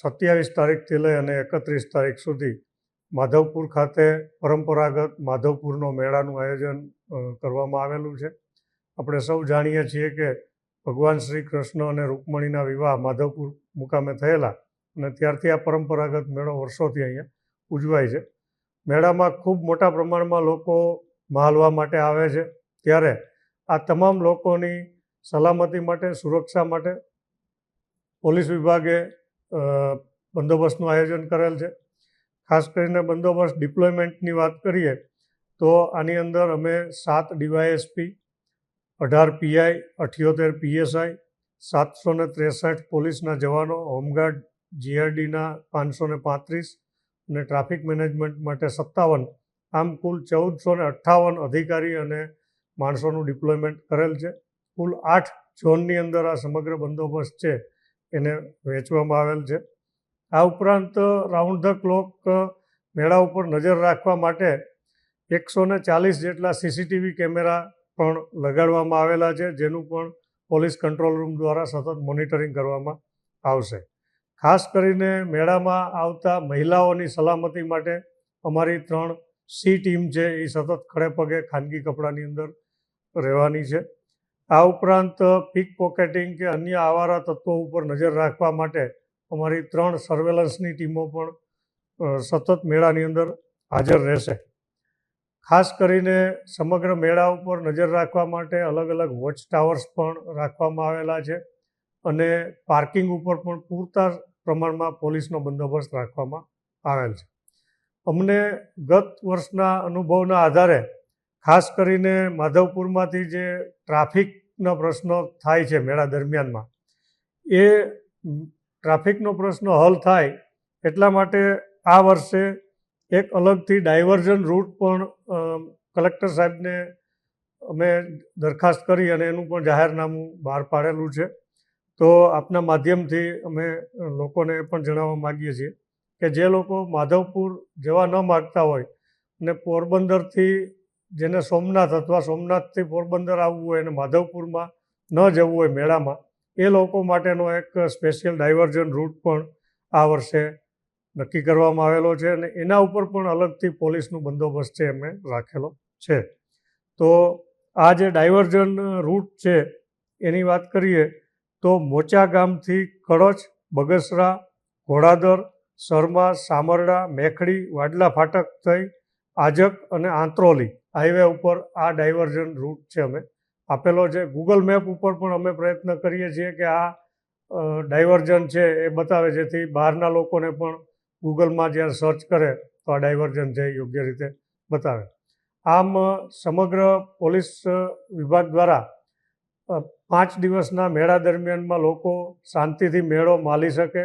27 તારીખથી લઈ અને 31 તારીખ સુધી માધવપુર ખાતે પરંપરાગત માધવપુરનો મેળાનું આયોજન કરવામાં આવેલું છે. આપણે સૌ જાણીએ છીએ કે ભગવાન શ્રી કૃષ્ણ અને રૂકમણીના વિવાહ માધવપુર મુકામે થયેલા અને ત્યારથી આ પરંપરાગત મેળો વર્ષોથી અહીંયા ઉજવાય છે. મેળામાં ખૂબ મોટા પ્રમાણમાં લોકો માહલવા માટે આવે છે. ત્યારે આ તમામ લોકોની સલામતી માટે, સુરક્ષા માટે પોલીસ વિભાગે બંદોબસ્તનું આયોજન કરેલ છે. ખાસ કરીને બંદોબસ્ત ડિપ્લોયમેન્ટની વાત કરીએ તો આની અંદર અમે 7 ડીવાયએસપી, 18 પીઆઈ, 78 પીએસઆઈ, 763 પોલીસના જવાનો, હોમગાર્ડ જીઆરડીના 535 અને ટ્રાફિક મેનેજમેન્ટ માટે 57, આમ કુલ 1458 અધિકારી અને માણસોનું ડિપ્લોયમેન્ટ કરેલ છે. કુલ 8 ઝોનની અંદર આ સમગ્ર બંદોબસ્ત છે એને વહેંચવામાં આવેલ છે. આ ઉપરાંત રાઉન્ડ ધ ક્લોક મેળા ઉપર નજર રાખવા માટે 140 જેટલા સીસીટીવી કેમેરા પણ લગાડવામાં આવેલા છે, જેનું પણ પોલીસ કંટ્રોલ રૂમ દ્વારા સતત મોનિટરિંગ કરવામાં આવશે. ખાસ કરીને મેળામાં આવતા મહિલાઓની સલામતી માટે અમારી 3 સી ટીમ છે એ સતત ખડે પગે ખાનગી કપડાની અંદર રહેવાની છે. આ ઉપરાંત પિક પોકેટિંગ કે અન્ય આવારા તત્વો ઉપર નજર રાખવા માટે અમારી 3 સર્વેલન્સની ટીમો પણ સતત મેળાની અંદર હાજર રહેશે. ખાસ કરીને સમગ્ર મેળા ઉપર નજર રાખવા માટે અલગ અલગ વોચ ટાવર્સ પણ રાખવામાં આવેલા છે અને પાર્કિંગ ઉપર પણ પૂરતા પ્રમાણમાં પોલીસનો બંદોબસ્ત રાખવામાં આવેલ છે. અમને ગત વર્ષના અનુભવના આધારે ખાસ કરીને માધવપુરમાંથી જે ટ્રાફિકના પ્રશ્નો થાય છે મેળા દરમિયાનમાં, એ ટ્રાફિકનો પ્રશ્ન હલ થાય એટલા માટે આ વર્ષે એક અલગથી ડાયવર્ઝન રૂટ પણ કલેક્ટર સાહેબને અમે દરખાસ્ત કરી અને એનું પણ જાહેરનામું બહાર પાડેલું છે. તો આપના માધ્યમથી અમે લોકોને એ પણ જણાવવા માગીએ છીએ કે જે લોકો માધવપુર જવા ન માગતા હોય અને પોરબંદરથી જેને સોમનાથ અથવા સોમનાથથી પોરબંદર આવવું હોય અને માધવપુરમાં ન જવું હોય મેળામાં, એ લોકો માટેનો એક સ્પેશિયલ ડાયવર્ઝન રૂટ પણ આ વર્ષે નક્કી કરવામાં આવેલો છે અને એના ઉપર પણ અલગથી પોલીસનું બંદોબસ્ત છે અમે રાખેલો છે. તો આ જે ડાયવર્ઝન રૂટ છે એની વાત કરીએ તો મોચા ગામથી કળશ, બગસરા, ઘોડાદર, સરમા, સામરડા, મેખડી, વાડલા ફાટક થઈ આજક અને આંત્રોલી હાઈવે ઉપર આ ડાયવર્ઝન રૂટ છે અમે આપેલો છે. ગૂગલ મેપ ઉપર પણ અમે પ્રયત્ન કરીએ છીએ કે આ ડાયવર્ઝન છે એ બતાવે, જેથી બહારના લોકોને પણ ગૂગલમાં જ્યારે સર્ચ કરે તો આ ડાયવર્ઝન છે એ યોગ્ય રીતે બતાવે. આમ સમગ્ર પોલીસ વિભાગ દ્વારા 5 દિવસના મેળા દરમિયાનમાં લોકો શાંતિથી મેળો માણી શકે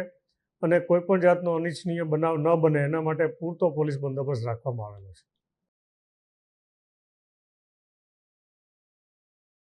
અને કોઈપણ જાતનો અનિચ્છનીય બનાવ ન બને એના માટે પૂરતો પોલીસ બંદોબસ્ત રાખવામાં આવેલો છે.